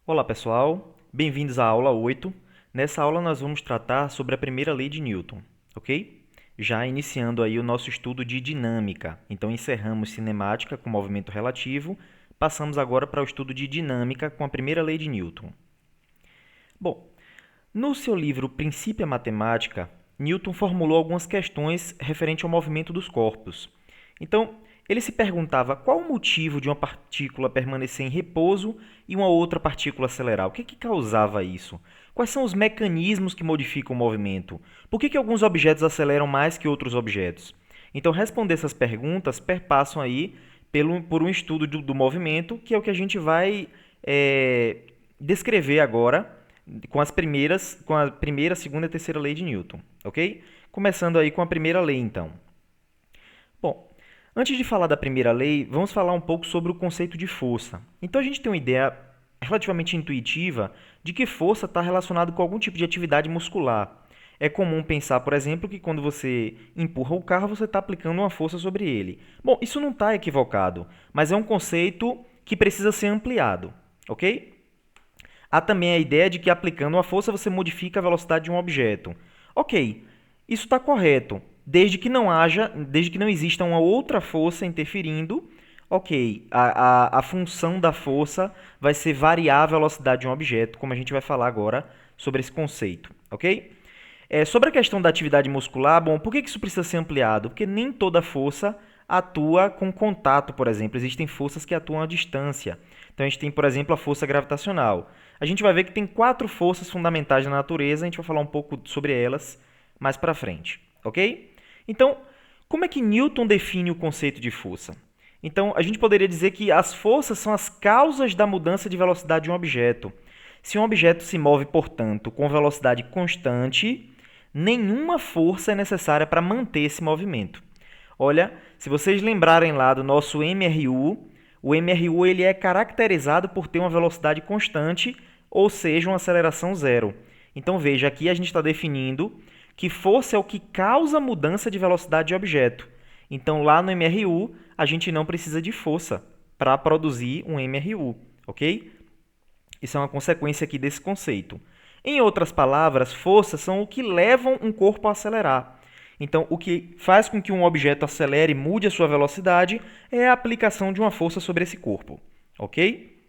Olá pessoal, bem-vindos à aula 8. Nessa aula nós vamos tratar sobre a primeira lei de Newton, ok? Já iniciando aí o nosso estudo de dinâmica. Então encerramos cinemática com movimento relativo, passamos agora para o estudo de dinâmica com a primeira lei de Newton. Bom, no seu livro Princípio à Matemática, Newton formulou algumas questões referentes ao movimento dos corpos. Então, ele se perguntava qual o motivo de uma partícula permanecer em repouso e uma outra partícula acelerar. O que causava isso? Quais são os mecanismos que modificam o movimento? Por que alguns objetos aceleram mais que outros objetos? Então, responder essas perguntas perpassam aí por um estudo do movimento, que é o que a gente vai descrever agora com a primeira, segunda e terceira lei de Newton, ok? Começando aí com a primeira lei, então. Bom, antes de falar da primeira lei, vamos falar um pouco sobre o conceito de força. Então a gente tem uma ideia relativamente intuitiva de que força está relacionada com algum tipo de atividade muscular. É comum pensar, por exemplo, que quando você empurra o carro, você está aplicando uma força sobre ele. Bom, isso não está equivocado, mas é um conceito que precisa ser ampliado, ok? Há também a ideia de que aplicando uma força você modifica a velocidade de um objeto. Ok, isso está correto, desde que não exista uma outra força interferindo. Ok, a função da força vai ser variar a velocidade de um objeto, como a gente vai falar agora sobre esse conceito, ok? Sobre a questão da atividade muscular, bom, por que isso precisa ser ampliado? Porque nem toda força atua com contato, por exemplo. Existem forças que atuam à distância. Então a gente tem, por exemplo, a força gravitacional. A gente vai ver que tem 4 forças fundamentais na natureza, a gente vai falar um pouco sobre elas mais para frente, ok? Então, como é que Newton define o conceito de força? Então, a gente poderia dizer que as forças são as causas da mudança de velocidade de um objeto. Se um objeto se move, portanto, com velocidade constante, nenhuma força é necessária para manter esse movimento. Olha, se vocês lembrarem lá do nosso MRU, o MRU ele é caracterizado por ter uma velocidade constante, ou seja, uma aceleração zero. Então veja, aqui a gente está definindo que força é o que causa mudança de velocidade de objeto. Então lá no MRU a gente não precisa de força para produzir um MRU, ok? Isso é uma consequência aqui desse conceito. Em outras palavras, forças são o que levam um corpo a acelerar. Então, o que faz com que um objeto acelere e mude a sua velocidade é a aplicação de uma força sobre esse corpo, ok?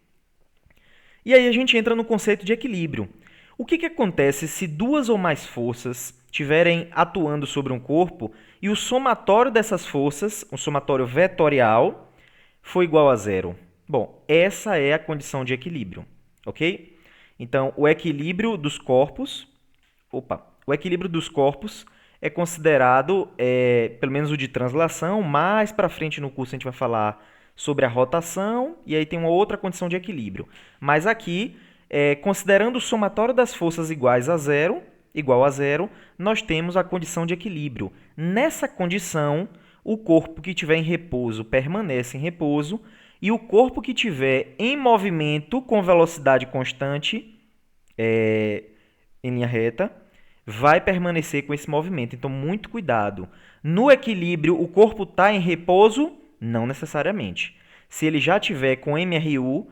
E aí a gente entra no conceito de equilíbrio. O que acontece se duas ou mais forças estiverem atuando sobre um corpo e o somatório dessas forças, um somatório vetorial, for igual a zero? Bom, essa é a condição de equilíbrio, ok? Então, o equilíbrio dos corpos é considerado, pelo menos o de translação, mais para frente no curso a gente vai falar sobre a rotação, e aí tem uma outra condição de equilíbrio. Mas aqui, considerando o somatório das forças igual a zero, nós temos a condição de equilíbrio. Nessa condição, o corpo que estiver em repouso permanece em repouso, e o corpo que estiver em movimento com velocidade constante, em linha reta, vai permanecer com esse movimento. Então, muito cuidado. No equilíbrio, o corpo está em repouso? Não necessariamente. Se ele já tiver com MRU,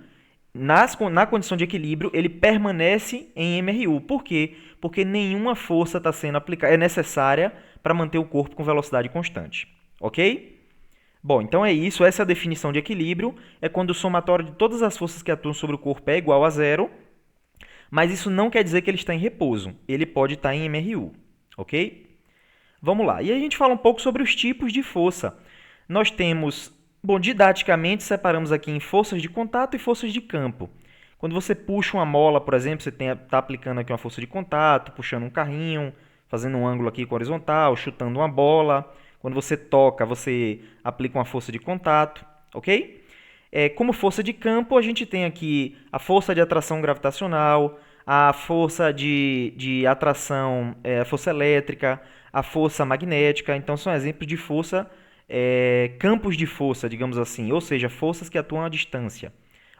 na condição de equilíbrio, ele permanece em MRU. Por quê? Porque nenhuma força está sendo aplicada, é necessária para manter o corpo com velocidade constante. Ok? Bom, então é isso. Essa é a definição de equilíbrio. É quando o somatório de todas as forças que atuam sobre o corpo é igual a zero. Mas isso não quer dizer que ele está em repouso. Ele pode estar em MRU, ok? Vamos lá. E aí a gente fala um pouco sobre os tipos de força. Nós temos, bom, didaticamente separamos aqui em forças de contato e forças de campo. Quando você puxa uma mola, por exemplo, você está aplicando aqui uma força de contato, puxando um carrinho, fazendo um ângulo aqui com horizontal, chutando uma bola. Quando você toca, você aplica uma força de contato, ok? Como força de campo, a gente tem aqui a força de atração gravitacional, a força de atração, a força elétrica, a força magnética. Então, são exemplos de força, campos de força, digamos assim, ou seja, forças que atuam à distância.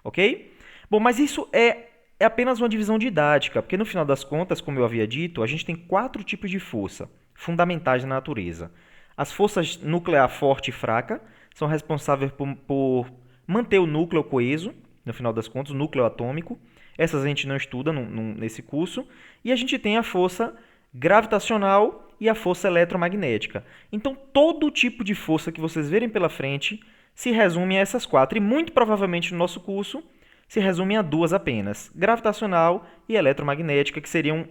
Ok? Bom, mas isso é apenas uma divisão didática, porque no final das contas, como eu havia dito, a gente tem 4 tipos de força fundamentais na natureza. As forças nuclear forte e fraca são responsáveis por manter o núcleo coeso. no final das contas, o núcleo atômico. Essas a gente não estuda nesse curso. E a gente tem a força gravitacional e a força eletromagnética. Então, todo tipo de força que vocês verem pela frente se resume a essas quatro. E muito provavelmente no nosso curso se resume a duas apenas: gravitacional e eletromagnética, que seriam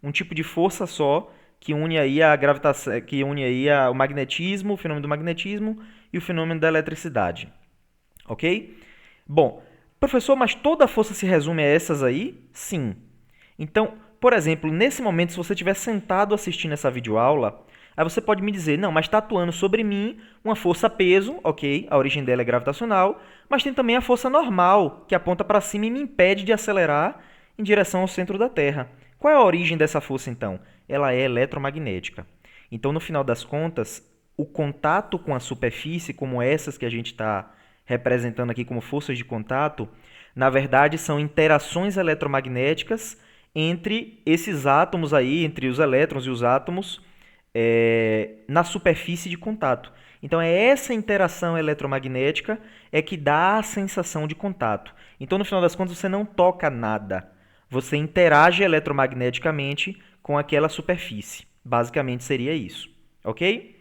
um tipo de força só que une aí a gravitação, que une aí o magnetismo, o fenômeno do magnetismo e o fenômeno da eletricidade. Ok? Bom, professor, mas toda a força se resume a essas aí? Sim. Então, por exemplo, nesse momento, se você estiver sentado assistindo essa videoaula, aí você pode me dizer, não, mas está atuando sobre mim uma força-peso, ok, a origem dela é gravitacional, mas tem também a força normal, que aponta para cima e me impede de acelerar em direção ao centro da Terra. Qual é a origem dessa força, então? Ela é eletromagnética. Então, no final das contas, o contato com a superfície, como essas que a gente está representando aqui como forças de contato, na verdade são interações eletromagnéticas entre esses átomos aí, entre os elétrons e os átomos, na superfície de contato. Então é essa interação eletromagnética que dá a sensação de contato. Então no final das contas você não toca nada, você interage eletromagneticamente com aquela superfície. Basicamente seria isso, ok?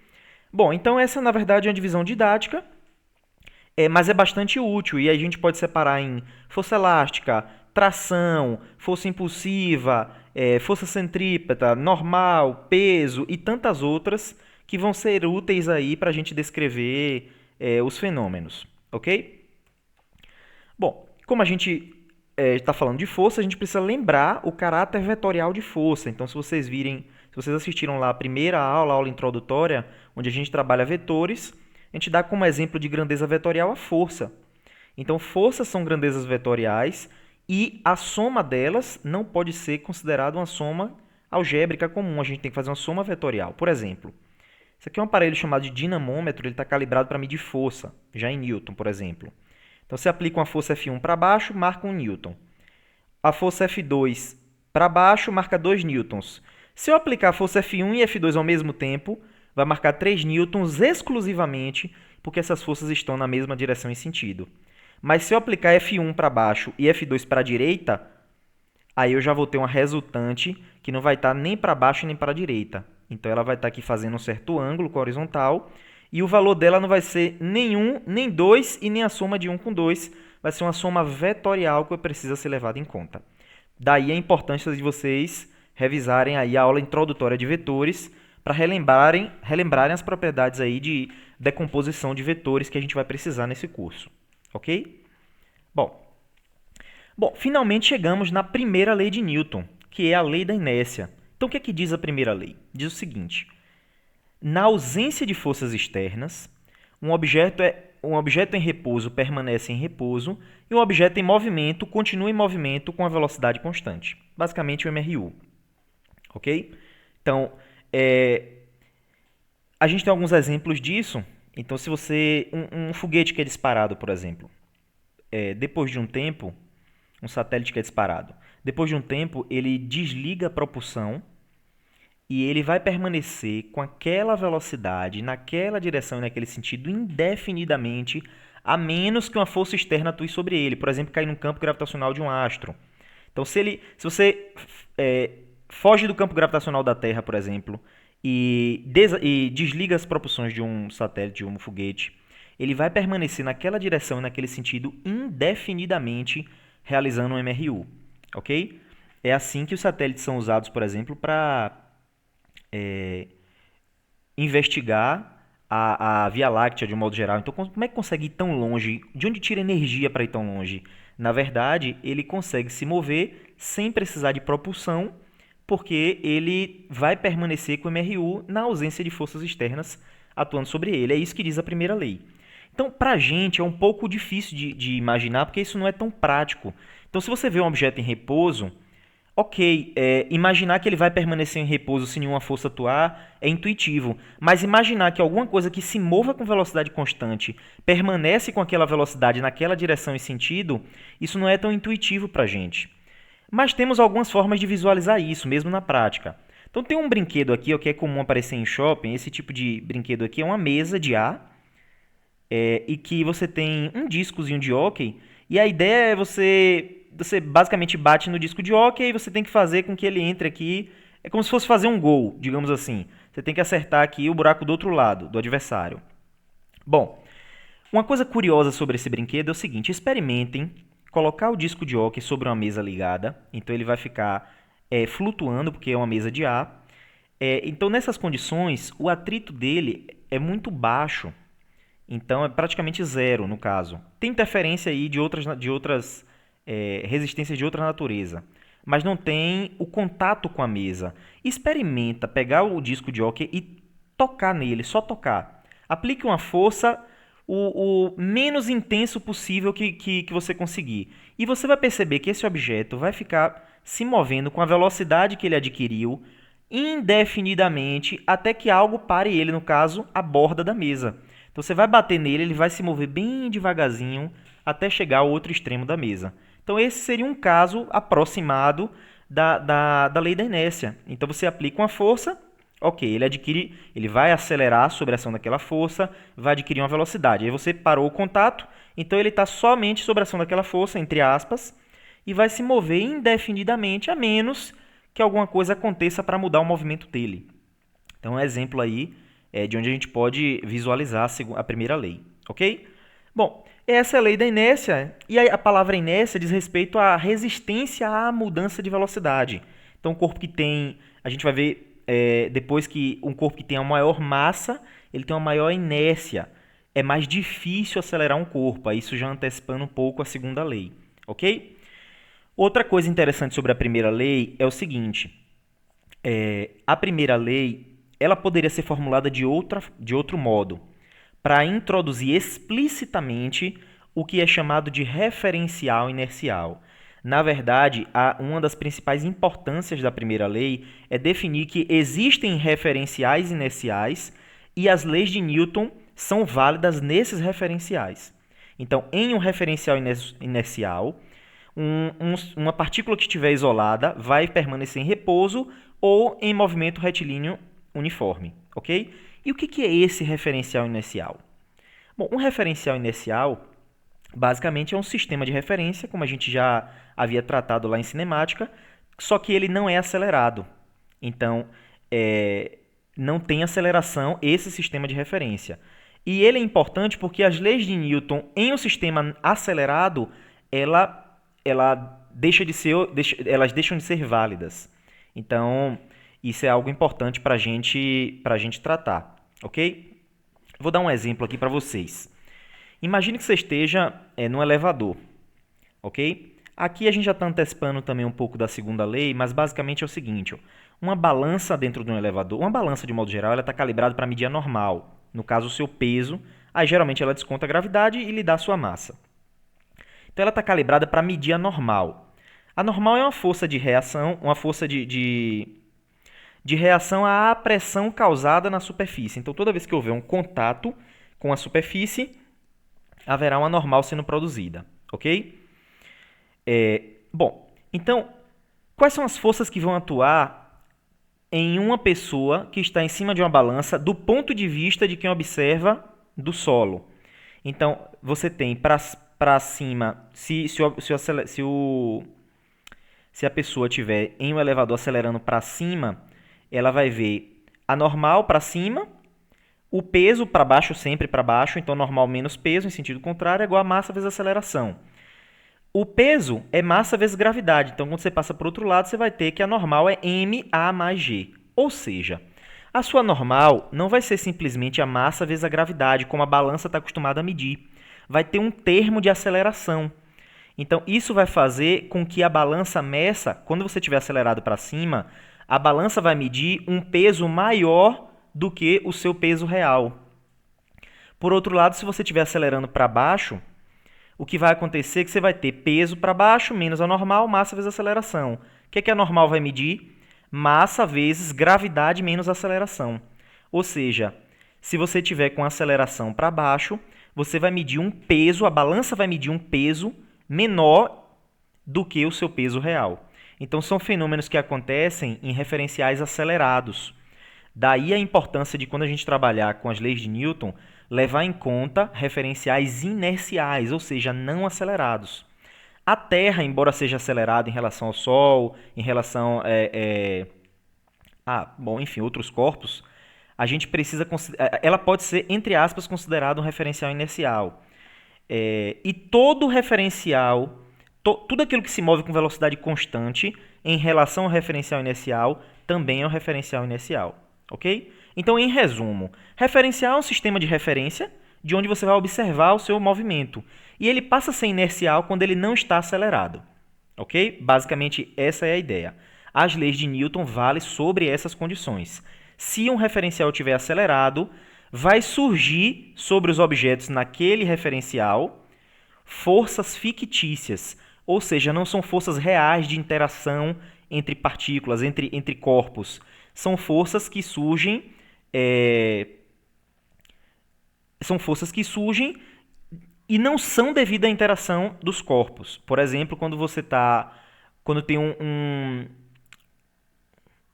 Bom, então essa na verdade é uma divisão didática, mas é bastante útil e a gente pode separar em força elástica, tração, força impulsiva, força centrípeta, normal, peso e tantas outras que vão ser úteis aí para a gente descrever os fenômenos, ok? Bom, como a gente está falando de força, a gente precisa lembrar o caráter vetorial de força. Então, se vocês assistiram lá a primeira aula, a aula introdutória, onde a gente trabalha vetores, a gente dá como exemplo de grandeza vetorial a força. Então, forças são grandezas vetoriais e a soma delas não pode ser considerada uma soma algébrica comum. A gente tem que fazer uma soma vetorial. Por exemplo, isso aqui é um aparelho chamado de dinamômetro, ele está calibrado para medir força, já em Newton, por exemplo. Então, você aplica uma força F1 para baixo, marca 1 newton. A força F2 para baixo, marca 2 newtons. Se eu aplicar a força F1 e F2 ao mesmo tempo, vai marcar 3 newtons exclusivamente, porque essas forças estão na mesma direção e sentido. Mas se eu aplicar F1 para baixo e F2 para a direita, aí eu já vou ter uma resultante que não vai estar nem para baixo nem para a direita. Então ela vai estar aqui fazendo um certo ângulo com a horizontal, e o valor dela não vai ser nem 1, nem 2 e nem a soma de 1 com 2. Vai ser uma soma vetorial que precisa ser levada em conta. Daí a importância de vocês revisarem aí a aula introdutória de vetores para relembrarem as propriedades aí de decomposição de vetores que a gente vai precisar nesse curso. Ok? Bom, finalmente chegamos na primeira lei de Newton, que é a lei da inércia. Então o que é que diz a primeira lei? Diz o seguinte: na ausência de forças externas, um objeto em repouso permanece em repouso e um objeto em movimento continua em movimento com a velocidade constante. Basicamente o MRU. Ok? Então, a gente tem alguns exemplos disso. Então, se você... Um foguete que é disparado, por exemplo, depois de um tempo, um satélite que é disparado, depois de um tempo, ele desliga a propulsão e ele vai permanecer com aquela velocidade, naquela direção e naquele sentido indefinidamente, a menos que uma força externa atue sobre ele. Por exemplo, cair no campo gravitacional de um astro. Então, se você foge do campo gravitacional da Terra, por exemplo, e desliga as propulsões de um satélite, de um foguete, ele vai permanecer naquela direção e naquele sentido indefinidamente, realizando um MRU. Ok? É assim que os satélites são usados, por exemplo, para investigar a Via Láctea de um modo geral. Então, como é que consegue ir tão longe? De onde tira energia para ir tão longe? Na verdade, ele consegue se mover sem precisar de propulsão, porque ele vai permanecer com o MRU na ausência de forças externas atuando sobre ele. É isso que diz a primeira lei. Então, para a gente é um pouco difícil de imaginar, porque isso não é tão prático. Então, se você vê um objeto em repouso, ok, imaginar que ele vai permanecer em repouso sem nenhuma força atuar é intuitivo, mas imaginar que alguma coisa que se mova com velocidade constante permanece com aquela velocidade naquela direção e sentido, isso não é tão intuitivo para a gente. Mas temos algumas formas de visualizar isso, mesmo na prática. Então tem um brinquedo aqui, que é comum aparecer em shopping. Esse tipo de brinquedo aqui é uma mesa de ar, e que você tem um discozinho de hóquei, E a ideia é você basicamente bate no disco de hóquei e aí você tem que fazer com que ele entre aqui. É como se fosse fazer um gol, digamos assim. Você tem que acertar aqui o buraco do outro lado, do adversário. Bom, uma coisa curiosa sobre esse brinquedo é o seguinte: experimentem colocar o disco de hóquei sobre uma mesa ligada. Então ele vai ficar flutuando, porque é uma mesa de ar. Então nessas condições, o atrito dele é muito baixo. Então é praticamente zero no caso. Tem interferência aí de outras resistências de outra natureza, mas não tem o contato com a mesa. Experimenta pegar o disco de hóquei e tocar nele, só tocar. Aplique uma força o menos intenso possível que você conseguir. E você vai perceber que esse objeto vai ficar se movendo com a velocidade que ele adquiriu indefinidamente até que algo pare ele, no caso, a borda da mesa. Então você vai bater nele, ele vai se mover bem devagarzinho até chegar ao outro extremo da mesa. Então esse seria um caso aproximado da lei da inércia. Então você aplica uma força, ok, ele vai acelerar sobre a ação daquela força, vai adquirir uma velocidade. Aí você parou o contato, então ele está somente sobre a ação daquela força, entre aspas, e vai se mover indefinidamente, a menos que alguma coisa aconteça para mudar o movimento dele. Então, um exemplo aí de onde a gente pode visualizar a primeira lei, ok? Bom, essa é a lei da inércia, e a palavra inércia diz respeito à resistência à mudança de velocidade. Então, um corpo que tem, a gente vai ver depois que um corpo que tem uma maior massa, ele tem uma maior inércia. É mais difícil acelerar um corpo, isso já antecipando um pouco a segunda lei, ok? Outra coisa interessante sobre a primeira lei é o seguinte: a primeira lei ela poderia ser formulada de outro modo, para introduzir explicitamente o que é chamado de referencial inercial. Na verdade, uma das principais importâncias da primeira lei é definir que existem referenciais inerciais e as leis de Newton são válidas nesses referenciais. Então, em um referencial inercial, uma partícula que estiver isolada vai permanecer em repouso ou em movimento retilíneo uniforme, ok? E o que é esse referencial inercial? Bom, um referencial inercial basicamente é um sistema de referência, como a gente já havia tratado lá em cinemática, só que ele não é acelerado. Então, não tem aceleração esse sistema de referência. E ele é importante porque as leis de Newton em um sistema acelerado, elas deixam de ser válidas. Então, isso é algo importante para a gente tratar, ok? Vou dar um exemplo aqui para vocês. Imagine que você esteja num elevador, ok? Aqui a gente já está antecipando também um pouco da segunda lei, mas basicamente é o seguinte: ó, uma balança dentro de um elevador, uma balança de modo geral, ela está calibrada para medir a normal, no caso o seu peso, aí geralmente ela desconta a gravidade e lhe dá a sua massa. Então ela está calibrada para medir a normal. A normal é uma força de reação, uma força de reação à pressão causada na superfície. Então toda vez que houver um contato com a superfície, haverá uma normal sendo produzida, ok? Bom, então, quais são as forças que vão atuar em uma pessoa que está em cima de uma balança do ponto de vista de quem observa do solo? Então, você tem para cima, se a pessoa estiver em um elevador acelerando para cima, ela vai ver a normal para cima, o peso para baixo sempre para baixo, então normal menos peso em sentido contrário é igual a massa vezes aceleração. O peso é massa vezes gravidade, então quando você passa para o outro lado, você vai ter que a normal é ma mais g. Ou seja, a sua normal não vai ser simplesmente a massa vezes a gravidade, como a balança está acostumada a medir. Vai ter um termo de aceleração. Então, isso vai fazer com que a balança meça, quando você estiver acelerado para cima, a balança vai medir um peso maior do que o seu peso real. Por outro lado, se você estiver acelerando para baixo, o que vai acontecer é que você vai ter peso para baixo menos a normal, massa vezes aceleração. O que a normal vai medir? Massa vezes gravidade menos aceleração. Ou seja, se você tiver com aceleração para baixo, você vai medir um peso, a balança vai medir um peso menor do que o seu peso real. Então, são fenômenos que acontecem em referenciais acelerados. Daí a importância de, quando a gente trabalhar com as leis de Newton, levar em conta referenciais inerciais, ou seja, não acelerados. A Terra, embora seja acelerada em relação ao Sol, em relação enfim, outros corpos, a gente precisa ela pode ser, entre aspas, considerada um referencial inercial. E todo referencial, tudo aquilo que se move com velocidade constante em relação ao referencial inercial também é um referencial inercial, ok? Então, em resumo, referencial é um sistema de referência de onde você vai observar o seu movimento. E ele passa a ser inercial quando ele não está acelerado, ok? Basicamente, essa é a ideia. As leis de Newton valem sobre essas condições. Se um referencial estiver acelerado, vai surgir sobre os objetos naquele referencial forças fictícias, ou seja, não são forças reais de interação entre partículas, entre corpos. São forças que surgem e não são devido à interação dos corpos. Por exemplo, quando tem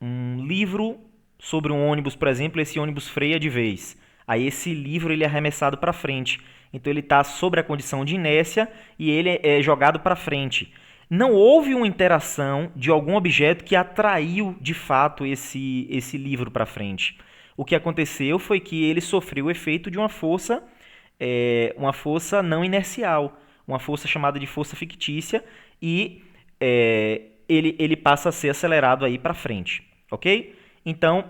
um livro sobre um ônibus, por exemplo, esse ônibus freia de vez. Aí esse livro ele é arremessado para frente. Então ele está sobre a condição de inércia e ele é jogado para frente. Não houve uma interação de algum objeto que atraiu de fato esse livro para frente. O que aconteceu foi que ele sofreu o efeito de uma força não inercial, uma força chamada de força fictícia, e ele passa a ser acelerado aí para frente, ok? Então,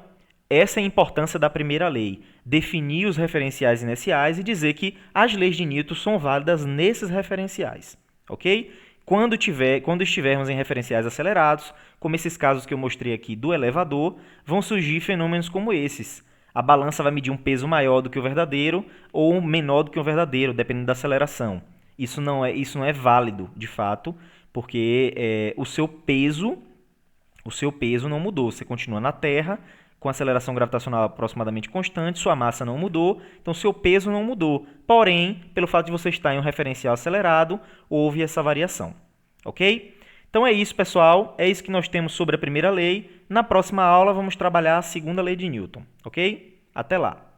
essa é a importância da primeira lei, definir os referenciais inerciais e dizer que as leis de Newton são válidas nesses referenciais, ok? Quando estivermos em referenciais acelerados, como esses casos que eu mostrei aqui do elevador, vão surgir fenômenos como esses. A balança vai medir um peso maior do que o verdadeiro ou menor do que o verdadeiro, dependendo da aceleração. Isso não é válido, de fato, porque o seu peso não mudou. Você continua na Terra, com aceleração gravitacional aproximadamente constante, sua massa não mudou, então seu peso não mudou. Porém, pelo fato de você estar em um referencial acelerado, houve essa variação. Ok? Então é isso, pessoal. É isso que nós temos sobre a primeira lei. Na próxima aula, vamos trabalhar a segunda lei de Newton. Ok? Até lá!